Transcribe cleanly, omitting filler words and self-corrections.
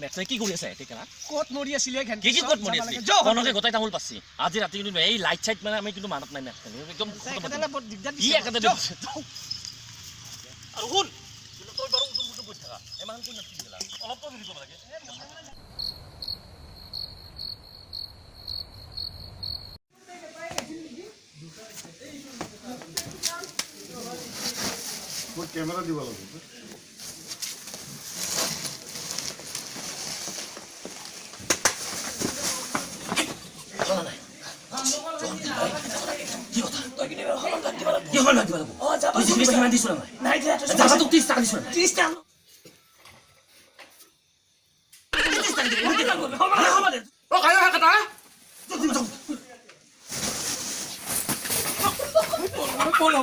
next কি কৰি আছে ঠিক না কোট মৰি আছিলে ঘেন কি কোট মৰি আছে কোনকে গটাই তামুল পাছি আজি ৰাতি কিন্তু এই লাইট চাইট মানে আমি কিন্তু মানত নাই না একদম একেদালে বৰ দিগদাৰ কি একেদে আৰু শুন তই বাৰু উঠুম উঠুম কৰি থাকা এমান কোন নাছিল গলা অলপ তো দিব লাগে মই ক্যামেৰা দিব লাগিব কি কথা তই কি হল দিব লাগিব ও যাব কিমান দিছ না নাই দিয়া তো যাবা তো 30 টাকা দিছ না 30 টাকা ও কায়া কাটা পলো